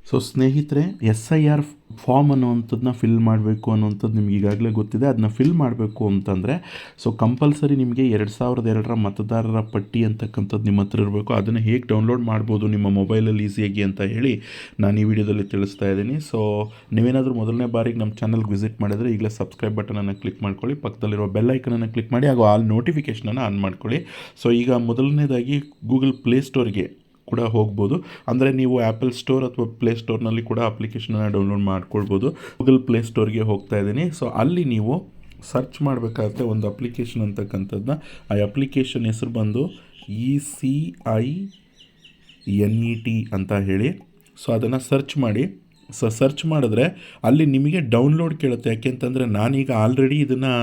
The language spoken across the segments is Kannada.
ಸೊ ಸ್ನೇಹಿತರೆ, SIR ಫಾರ್ಮ್ ಅನ್ನುವಂಥದ್ದನ್ನ ಫಿಲ್ ಮಾಡಬೇಕು ಅನ್ನುವಂಥದ್ದು ನಿಮ್ಗೆ ಈಗಾಗಲೇ ಗೊತ್ತಿದೆ. ಅದನ್ನ ಫಿಲ್ ಮಾಡಬೇಕು ಅಂತಂದರೆ ಸೊ ಕಂಪಲ್ಸರಿ ನಿಮಗೆ 2002ರ ಮತದಾರರ ಪಟ್ಟಿ ಅಂತಕ್ಕಂಥದ್ದು ನಿಮ್ಮ ಹತ್ರ ಇರಬೇಕು. ಅದನ್ನು ಹೇಗೆ ಡೌನ್ಲೋಡ್ ಮಾಡ್ಬೋದು ನಿಮ್ಮ ಮೊಬೈಲಲ್ಲಿ ಈಸಿಯಾಗಿ ಅಂತ ಹೇಳಿ ನಾನು ಈ ವಿಡಿಯೋದಲ್ಲಿ ತಿಳಿಸ್ತಾ ಇದ್ದೀನಿ. ಸೊ ನೀವೇನಾದರೂ ಮೊದಲನೇ ಬಾರಿಗೆ ನಮ್ಮ ಚಾನಲ್ಗೆ ವಿಸಿಟ್ ಮಾಡಿದರೆ ಈಗಲೇ ಸಬ್ಸ್ಕ್ರೈಬ್ ಬಟನನ್ನು ಕ್ಲಿಕ್ ಮಾಡ್ಕೊಳ್ಳಿ, ಪಕ್ಕದಲ್ಲಿರೋ ಬೆಲ್ ಐಕನನ್ನು ಕ್ಲಿಕ್ ಮಾಡಿ, ಹಾಗೂ ಆಲ್ ನೋಟಿಫಿಕೇಷನನ್ನು ಆನ್ ಮಾಡ್ಕೊಳ್ಳಿ. ಸೊ ಈಗ ಮೊದಲನೇದಾಗಿ ಗೂಗಲ್ ಪ್ಲೇಸ್ಟೋರ್ಗೆ ಕೂಡ ಹೋಗ್ಬೋದು. ಅಂದರೆ ನೀವು ಆ್ಯಪಲ್ ಸ್ಟೋರ್ ಅಥವಾ ಪ್ಲೇಸ್ಟೋರ್ನಲ್ಲಿ ಕೂಡ ಅಪ್ಲಿಕೇಶನನ್ನು ಡೌನ್ಲೋಡ್ ಮಾಡ್ಕೊಳ್ಬೋದು. ಗೂಗಲ್ ಪ್ಲೇಸ್ಟೋರ್ಗೆ ಹೋಗ್ತಾ ಇದ್ದೀನಿ. ಸೊ ಅಲ್ಲಿ ನೀವು ಸರ್ಚ್ ಮಾಡಬೇಕಾಗುತ್ತೆ ಒಂದು ಅಪ್ಲಿಕೇಶನ್ ಅಂತಕ್ಕಂಥದ್ದನ್ನ. ಆ ಅಪ್ಲಿಕೇಶನ್ ಹೆಸರು ಬಂದು ECINET ಅಂತ ಹೇಳಿ. ಸೊ ಅದನ್ನು ಸರ್ಚ್ ಮಾಡಿ. ಸೊ ಸರ್ಚ್ ಮಾಡಿದ್ರೆ ಅಲ್ಲಿ ನಿಮಗೆ ಡೌನ್ಲೋಡ್ ಕೇಳುತ್ತೆ. ಯಾಕೆಂತಂದರೆ ನಾನೀಗ ಆಲ್ರೆಡಿ ಇದನ್ನು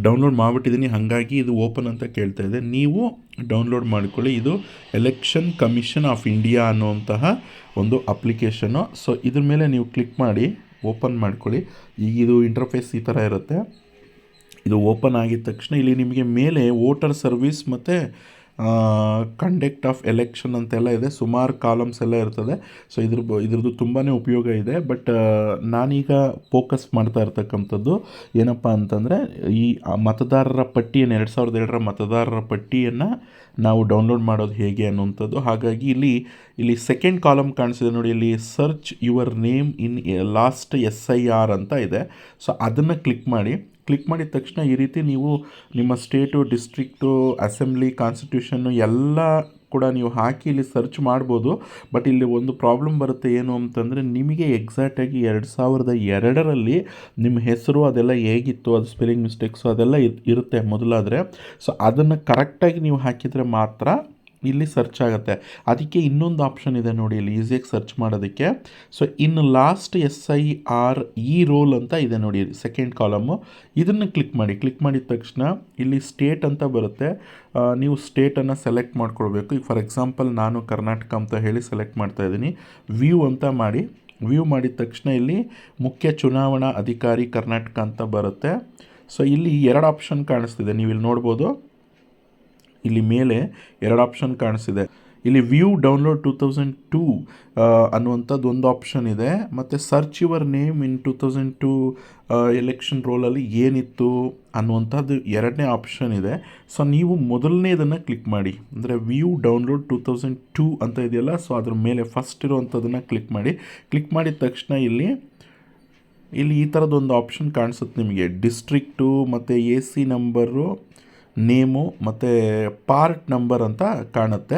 ಡೌನ್ಲೋಡ್ ಮಾಡಿಬಿಟ್ಟಿದ್ದೀನಿ, ಹಾಗಾಗಿ ಇದು ಓಪನ್ ಅಂತ ಕೇಳ್ತಾ ಇದೆ. ನೀವು ಡೌನ್ಲೋಡ್ ಮಾಡ್ಕೊಳ್ಳಿ. ಇದು ಎಲೆಕ್ಷನ್ ಕಮಿಷನ್ ಆಫ್ ಇಂಡಿಯಾ ಅನ್ನುವಂತಹ ಒಂದು ಅಪ್ಲಿಕೇಶನ್ನು. ಸೊ ಇದ್ರ ಮೇಲೆ ನೀವು ಕ್ಲಿಕ್ ಮಾಡಿ ಓಪನ್ ಮಾಡ್ಕೊಳ್ಳಿ. ಈಗ ಇದು ಇಂಟರ್ಫೇಸ್ ಈ ಥರ ಇರುತ್ತೆ. ಇದು ಓಪನ್ ಆಗಿದ ತಕ್ಷಣ ಇಲ್ಲಿ ನಿಮಗೆ ಮೇಲೆ ವೋಟರ್ ಸರ್ವಿಸ್ ಮತ್ತು ಕಂಡಕ್ಟ್ ಆಫ್ ಎಲೆಕ್ಷನ್ ಅಂತೆಲ್ಲ ಇದೆ. ಸುಮಾರು ಕಾಲಮ್ಸ್ ಎಲ್ಲ ಇರ್ತದೆ. ಸೊ ಇದ್ರದ್ದು ತುಂಬಾ ಉಪಯೋಗ ಇದೆ. ಬಟ್ ನಾನೀಗ ಫೋಕಸ್ ಮಾಡ್ತಾ ಇರ್ತಕ್ಕಂಥದ್ದು ಏನಪ್ಪ ಅಂತಂದರೆ ಈ ಮತದಾರರ ಪಟ್ಟಿಯನ್ನು 2002ರ ಮತದಾರರ ಪಟ್ಟಿಯನ್ನು ನಾವು ಡೌನ್ಲೋಡ್ ಮಾಡೋದು ಹೇಗೆ ಅನ್ನುವಂಥದ್ದು. ಹಾಗಾಗಿ ಇಲ್ಲಿ ಸೆಕೆಂಡ್ ಕಾಲಮ್ ಕಾಣಿಸಿದೆ ನೋಡಿ, ಇಲ್ಲಿ search your name in last SIR ಅಂತ ಇದೆ. ಸೊ ಅದನ್ನು ಕ್ಲಿಕ್ ಮಾಡಿದ ತಕ್ಷಣ ಈ ರೀತಿ ನೀವು ನಿಮ್ಮ ಸ್ಟೇಟು, ಡಿಸ್ಟ್ರಿಕ್ಟು, ಅಸೆಂಬ್ಲಿ, ಕಾನ್ಸ್ಟಿಟ್ಯೂಷನ್ನು ಎಲ್ಲ ಕೂಡ ನೀವು ಹಾಕಿ ಇಲ್ಲಿ ಸರ್ಚ್ ಮಾಡ್ಬೋದು. ಬಟ್ ಇಲ್ಲಿ ಒಂದು ಪ್ರಾಬ್ಲಮ್ ಬರುತ್ತೆ. ಏನು ಅಂತಂದರೆ ನಿಮಗೆ ಎಕ್ಸಾಕ್ಟಾಗಿ 2002ರಲ್ಲಿ ನಿಮ್ಮ ಹೆಸರು ಅದೆಲ್ಲ ಹೇಗಿತ್ತು, ಅದು ಸ್ಪೆಲ್ಲಿಂಗ್ ಮಿಸ್ಟೇಕ್ಸು ಅದೆಲ್ಲ ಇರುತ್ತೆ ಮೊದಲಾದರೆ. ಸೊ ಅದನ್ನು ಕರೆಕ್ಟಾಗಿ ನೀವು ಹಾಕಿದರೆ ಮಾತ್ರ ಇಲ್ಲಿ ಸರ್ಚ್ ಆಗುತ್ತೆ. ಅದಕ್ಕೆ ಇನ್ನೊಂದು ಆಪ್ಷನ್ ಇದೆ ನೋಡಿ, ಇಲ್ಲಿ ಈಸಿಯಾಗಿ ಸರ್ಚ್ ಮಾಡೋದಕ್ಕೆ. ಸೊ ಇನ್ನು ಲಾಸ್ಟ್ SIR ಈ ರೋಲ್ ಅಂತ ಇದೆ ನೋಡಿ, ಸೆಕೆಂಡ್ ಕಾಲಮು. ಇದನ್ನು ಕ್ಲಿಕ್ ಮಾಡಿದ ತಕ್ಷಣ ಇಲ್ಲಿ ಸ್ಟೇಟ್ ಅಂತ ಬರುತ್ತೆ. ನೀವು ಸ್ಟೇಟನ್ನು ಸೆಲೆಕ್ಟ್ ಮಾಡ್ಕೊಳ್ಬೇಕು. ಈಗ ಫಾರ್ ಎಕ್ಸಾಂಪಲ್ ನಾನು ಕರ್ನಾಟಕ ಅಂತ ಹೇಳಿ ಸೆಲೆಕ್ಟ್ ಮಾಡ್ತಾ ಇದ್ದೀನಿ. ವ್ಯೂ ಅಂತ ವ್ಯೂ ಮಾಡಿದ ತಕ್ಷಣ ಇಲ್ಲಿ ಮುಖ್ಯ ಚುನಾವಣಾ ಅಧಿಕಾರಿ ಕರ್ನಾಟಕ ಅಂತ ಬರುತ್ತೆ. ಸೊ ಇಲ್ಲಿ 2 ಆಪ್ಷನ್ ಕಾಣಿಸ್ತಿದೆ, ನೀವು ಇಲ್ಲಿ ನೋಡ್ಬೋದು. ಇಲ್ಲಿ ಮೇಲೆ 2 ಆಪ್ಷನ್ ಕಾಣಿಸ್ತಿದೆ. ಇಲ್ಲಿ ವ್ಯೂ ಡೌನ್ಲೋಡ್ 2002 ಅನ್ನುವಂಥದ್ದು ಒಂದು ಆಪ್ಷನ್ ಇದೆ, ಮತ್ತು search your name in 2002 election ರೋಲಲ್ಲಿ ಏನಿತ್ತು ಅನ್ನುವಂಥದ್ದು 2ನೇ ಆಪ್ಷನ್ ಇದೆ. ಸೊ ನೀವು ಮೊದಲನೇದನ್ನು ಕ್ಲಿಕ್ ಮಾಡಿ, ಅಂದರೆ ವ್ಯೂ ಡೌನ್ಲೋಡ್ 2002 ಅಂತ ಇದೆಯಲ್ಲ, ಸೊ ಅದ್ರ ಮೇಲೆ ಫಸ್ಟ್ ಇರೋವಂಥದ್ದನ್ನು ಕ್ಲಿಕ್ ಮಾಡಿದ ತಕ್ಷಣ ಇಲ್ಲಿ ಈ ಥರದೊಂದು ಆಪ್ಷನ್ ಕಾಣಿಸುತ್ತೆ ನಿಮಗೆ. ಡಿಸ್ಟ್ರಿಕ್ಟು ಮತ್ತು AC ನಂಬರು, ನೇಮು ಮತ್ತು ಪಾರ್ಟ್ ನಂಬರ್ ಅಂತ ಕಾಣುತ್ತೆ.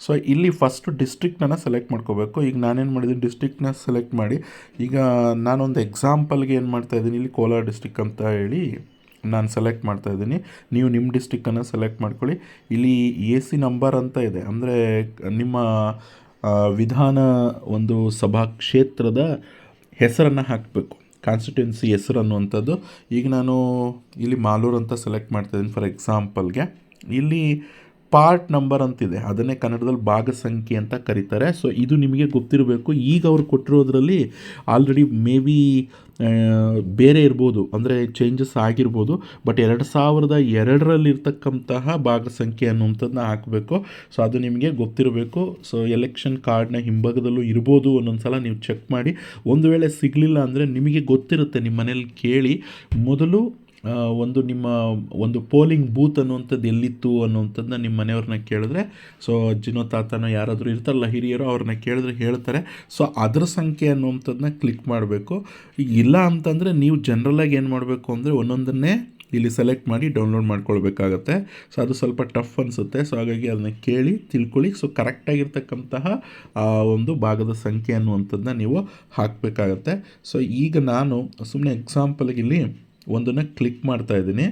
ಸೊ ಇಲ್ಲಿ ಫಸ್ಟು ಡಿಸ್ಟ್ರಿಕ್ಟನ್ನು ಸೆಲೆಕ್ಟ್ ಮಾಡ್ಕೋಬೇಕು. ಈಗ ನಾನೇನು ಮಾಡಿದ್ದೀನಿ, ಡಿಸ್ಟ್ರಿಕ್ಟ್ನ ಸೆಲೆಕ್ಟ್ ಮಾಡಿ, ಈಗ ನಾನೊಂದು ಎಕ್ಸಾಂಪಲ್ಗೆ ಏನು ಮಾಡ್ತಾಯಿದ್ದೀನಿ, ಇಲ್ಲಿ ಕೋಲಾರ ಡಿಸ್ಟ್ರಿಕ್ ಅಂತ ಹೇಳಿ ನಾನು ಸೆಲೆಕ್ಟ್ ಮಾಡ್ತಾಯಿದ್ದೀನಿ. ನೀವು ನಿಮ್ಮ ಡಿಸ್ಟ್ರಿಕ್ಕನ್ನು ಸೆಲೆಕ್ಟ್ ಮಾಡ್ಕೊಳ್ಳಿ. ಇಲ್ಲಿ AC ನಂಬರ್ ಅಂತ ಇದೆ, ಅಂದರೆ ನಿಮ್ಮ ವಿಧಾನ ಒಂದು ಸಭಾ ಕ್ಷೇತ್ರದ ಹೆಸರನ್ನು ಹಾಕಬೇಕು, ಕಾನ್ಸ್ಟಿಟ್ಯೂನ್ಸಿ ಹೆಸರು ಅನ್ನುವಂಥದ್ದು. ಈಗ ನಾನು ಇಲ್ಲಿ ಮಾಲೂರು ಅಂತ ಸೆಲೆಕ್ಟ್ ಮಾಡ್ತಾಯಿದ್ದೀನಿ ಫಾರ್ ಎಕ್ಸಾಂಪಲ್ಗೆ. ಇಲ್ಲಿ ಪಾರ್ಟ್ ನಂಬರ್ ಅಂತಿದೆ, ಅದನ್ನೇ ಕನ್ನಡದಲ್ಲಿ ಭಾಗ ಸಂಖ್ಯೆ ಅಂತ ಕರೀತಾರೆ. ಸೊ ಇದು ನಿಮಗೆ ಗೊತ್ತಿರಬೇಕು. ಈಗ ಅವ್ರು ಕೊಟ್ಟಿರೋದ್ರಲ್ಲಿ ಆಲ್ರೆಡಿ ಮೇ ಬಿ ಬೇರೆ ಇರ್ಬೋದು, ಅಂದರೆ ಚೇಂಜಸ್ ಆಗಿರ್ಬೋದು. ಬಟ್ 2002ರಲ್ಲಿರ್ತಕ್ಕಂತಹ ಭಾಗ ಸಂಖ್ಯೆ ಅನ್ನುವಂಥದ್ದನ್ನ ಹಾಕಬೇಕು. ಸೊ ಅದು ನಿಮಗೆ ಗೊತ್ತಿರಬೇಕು. ಸೊ ಎಲೆಕ್ಷನ್ ಕಾರ್ಡ್ನ ಹಿಂಭಾಗದಲ್ಲೂ ಇರ್ಬೋದು, ಒಂದೊಂದು ಸಲ ನೀವು ಚೆಕ್ ಮಾಡಿ. ಒಂದು ವೇಳೆ ಸಿಗಲಿಲ್ಲ ಅಂದರೆ ನಿಮಗೆ ಗೊತ್ತಿರುತ್ತೆ, ನಿಮ್ಮ ಮನೇಲಿ ಕೇಳಿ ಮೊದಲು ನಿಮ್ಮ ಒಂದು ಪೋಲಿಂಗ್ ಬೂತ್ ಅನ್ನುವಂಥದ್ದು ಎಲ್ಲಿತ್ತು ಅನ್ನುವಂಥದ್ದನ್ನ ನಿಮ್ಮ ಮನೆಯವ್ರನ್ನ ಕೇಳಿದ್ರೆ, ಸೊ ಅಜ್ಜಿನೋ ತಾತನೋ ಯಾರಾದರೂ ಇರ್ತಾರಲ್ಲ ಹಿರಿಯರು, ಅವ್ರನ್ನ ಕೇಳಿದ್ರೆ ಹೇಳ್ತಾರೆ. ಸೊ ಅದರ ಸಂಖ್ಯೆ ಅನ್ನುವಂಥದ್ದನ್ನ ಕ್ಲಿಕ್ ಮಾಡಬೇಕು. ಇಲ್ಲ ಅಂತಂದರೆ ನೀವು ಜನರಲಾಗಿ ಏನು ಮಾಡಬೇಕು ಅಂದರೆ ಒಂದೊಂದನ್ನೇ ಇಲ್ಲಿ ಸೆಲೆಕ್ಟ್ ಮಾಡಿ ಡೌನ್ಲೋಡ್ ಮಾಡ್ಕೊಳ್ಬೇಕಾಗತ್ತೆ. ಸೊ ಅದು ಸ್ವಲ್ಪ ಟಫ್ ಅನಿಸುತ್ತೆ. ಸೊ ಹಾಗಾಗಿ ಅದನ್ನ ಕೇಳಿ ತಿಳ್ಕೊಳ್ಳಿ. ಸೊ ಕರೆಕ್ಟಾಗಿರ್ತಕ್ಕಂತಹ ಒಂದು ಭಾಗದ ಸಂಖ್ಯೆ ಅನ್ನುವಂಥದ್ದನ್ನ ನೀವು ಹಾಕಬೇಕಾಗತ್ತೆ. ಸೊ ಈಗ ನಾನು ಸುಮ್ಮನೆ ಎಕ್ಸಾಂಪಲ್ಗೆ ಇಲ್ಲಿ ಒಂದನ್ನು ಕ್ಲಿಕ್ ಮಾಡ್ತಾ ಇದ್ದೀನಿ.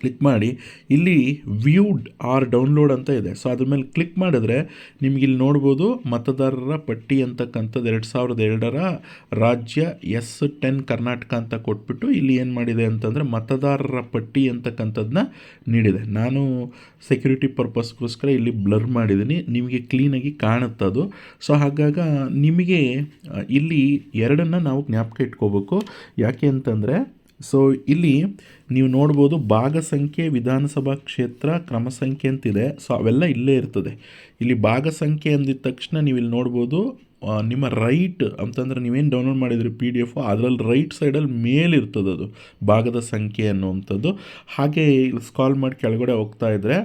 ಕ್ಲಿಕ್ ಮಾಡಿ ಇಲ್ಲಿ ವ್ಯೂಡ್ ಆರ್ ಡೌನ್ಲೋಡ್ ಅಂತ ಇದೆ. ಸೊ ಅದ್ರ ಮೇಲೆ ಕ್ಲಿಕ್ ಮಾಡಿದ್ರೆ ನಿಮ್ಗೆ ಇಲ್ಲಿ ನೋಡ್ಬೋದು ಮತದಾರರ ಪಟ್ಟಿ ಅಂತಕ್ಕಂಥದ್ದು 2002ರ ರಾಜ್ಯ S10 ಕರ್ನಾಟಕ ಅಂತ ಕೊಟ್ಬಿಟ್ಟು ಇಲ್ಲಿ ಏನು ಮಾಡಿದೆ ಅಂತಂದರೆ ಮತದಾರರ ಪಟ್ಟಿ ಅಂತಕ್ಕಂಥದ್ದನ್ನ ನೀಡಿದೆ. ನಾನು ಸೆಕ್ಯೂರಿಟಿ ಪರ್ಪಸ್ಗೋಸ್ಕರ ಇಲ್ಲಿ ಬ್ಲರ್ ಮಾಡಿದ್ದೀನಿ, ನಿಮಗೆ ಕ್ಲೀನಾಗಿ ಕಾಣುತ್ತದು. ಸೊ ಹಾಗಾಗಿ ನಿಮಗೆ ಇಲ್ಲಿ ಎರಡನ್ನು ನಾವು ಜ್ಞಾಪಕ ಇಟ್ಕೋಬೇಕು. ಯಾಕೆ ಅಂತಂದರೆ ಸೊ ಇಲ್ಲಿ ನೀವು ನೋಡ್ಬೋದು ಭಾಗ ಸಂಖ್ಯೆ, ವಿಧಾನಸಭಾ ಕ್ಷೇತ್ರ, ಕ್ರಮ ಸಂಖ್ಯೆ ಅಂತಿದೆ. ಸೊ ಅವೆಲ್ಲ ಇಲ್ಲೇ ಇರ್ತದೆ. ಇಲ್ಲಿ ಭಾಗ ಸಂಖ್ಯೆ ಅಂದಿದ ತಕ್ಷಣ ನೀವು ಇಲ್ಲಿ ನೋಡ್ಬೋದು ನಿಮ್ಮ ರೈಟ್ ಅಂತಂದರೆ ನೀವೇನು ಡೌನ್ಲೋಡ್ ಮಾಡಿದ್ರಿ PDF ಅದರಲ್ಲಿ ರೈಟ್ ಸೈಡಲ್ಲಿ ಮೇಲಿರ್ತದೆ ಅದು ಭಾಗದ ಸಂಖ್ಯೆ ಅನ್ನುವಂಥದ್ದು. ಹಾಗೆ ಇಲ್ಲಿ ಸ್ಕಾಲ್ ಮಾಡಿ ಕೆಳಗಡೆ ಹೋಗ್ತಾ ಇದ್ದರೆ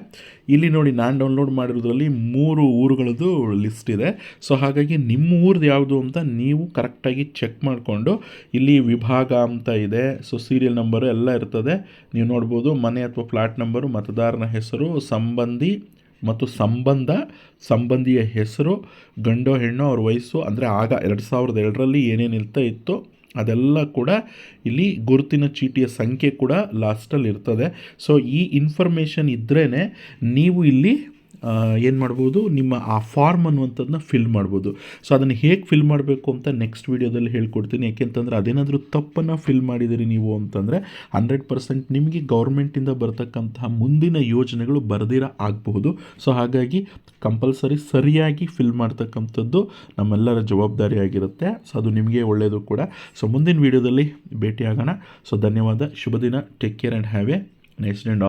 ಇಲ್ಲಿ ನೋಡಿ ನಾನು ಡೌನ್ಲೋಡ್ ಮಾಡಿರೋದ್ರಲ್ಲಿ 3 ಊರುಗಳದ್ದು ಲಿಸ್ಟ್ ಇದೆ. ಸೊ ಹಾಗಾಗಿ ನಿಮ್ಮ ಊರ್ದು ಯಾವುದು ಅಂತ ನೀವು ಕರೆಕ್ಟಾಗಿ ಚೆಕ್ ಮಾಡಿಕೊಂಡು ಇಲ್ಲಿ ವಿಭಾಗ ಅಂತ ಇದೆ. ಸೊ ಸೀರಿಯಲ್ ನಂಬರು ಎಲ್ಲ ಇರ್ತದೆ, ನೀವು ನೋಡ್ಬೋದು. ಮನೆ ಅಥವಾ ಫ್ಲ್ಯಾಟ್ ನಂಬರು, ಮತದಾರನ ಹೆಸರು, ಸಂಬಂಧಿ ಮತ್ತು ಸಂಬಂಧಿಯ ಹೆಸರು, ಗಂಡೋ ಹೆಣ್ಣು, ಅವ್ರ ವಯಸ್ಸು, ಅಂದರೆ ಆಗ 2002ರಲ್ಲಿ ಏನೇನು ಇತ್ತು ಅದೆಲ್ಲ ಕೂಡ ಇಲ್ಲಿ ಗುರುತಿನ ಚೀಟಿಯ ಸಂಖ್ಯೆ ಕೂಡ ಲಾಸ್ಟಲ್ಲಿ ಇರ್ತದೆ. ಸೊ ಈ ಇನ್ಫಾರ್ಮೇಷನ್ ಇದ್ರೇ ನೀವು ಇಲ್ಲಿ ಏನು ಮಾಡ್ಬೋದು, ನಿಮ್ಮ ಆ ಫಾರ್ಮ್ ಅನ್ನುವಂಥದ್ದನ್ನ ಫಿಲ್ ಮಾಡ್ಬೋದು. ಸೊ ಅದನ್ನು ಹೇಗೆ ಫಿಲ್ ಮಾಡಬೇಕು ಅಂತ ನೆಕ್ಸ್ಟ್ ವೀಡಿಯೋದಲ್ಲಿ ಹೇಳ್ಕೊಡ್ತೀನಿ. ಯಾಕೆಂತಂದರೆ ಅದೇನಾದರೂ ತಪ್ಪನ್ನು ಫಿಲ್ ಮಾಡಿದಿರಿ ನೀವು ಅಂತಂದರೆ 100% ನಿಮಗೆ ಗೌರ್ಮೆಂಟಿಂದ ಬರ್ತಕ್ಕಂತಹ ಮುಂದಿನ ಯೋಜನೆಗಳು ಬರ್ದಿರ ಆಗಬಹುದು. ಸೊ ಹಾಗಾಗಿ ಕಂಪಲ್ಸರಿ ಸರಿಯಾಗಿ ಫಿಲ್ ಮಾಡ್ತಕ್ಕಂಥದ್ದು ನಮ್ಮೆಲ್ಲರ ಜವಾಬ್ದಾರಿಯಾಗಿರುತ್ತೆ. ಸೊ ಅದು ನಿಮಗೆ ಒಳ್ಳೆಯದು ಕೂಡ. ಸೊ ಮುಂದಿನ ವೀಡಿಯೋದಲ್ಲಿ ಭೇಟಿಯಾಗೋಣ. ಸೊ ಧನ್ಯವಾದ, ಶುಭ ದಿನ, take care and have A nice day.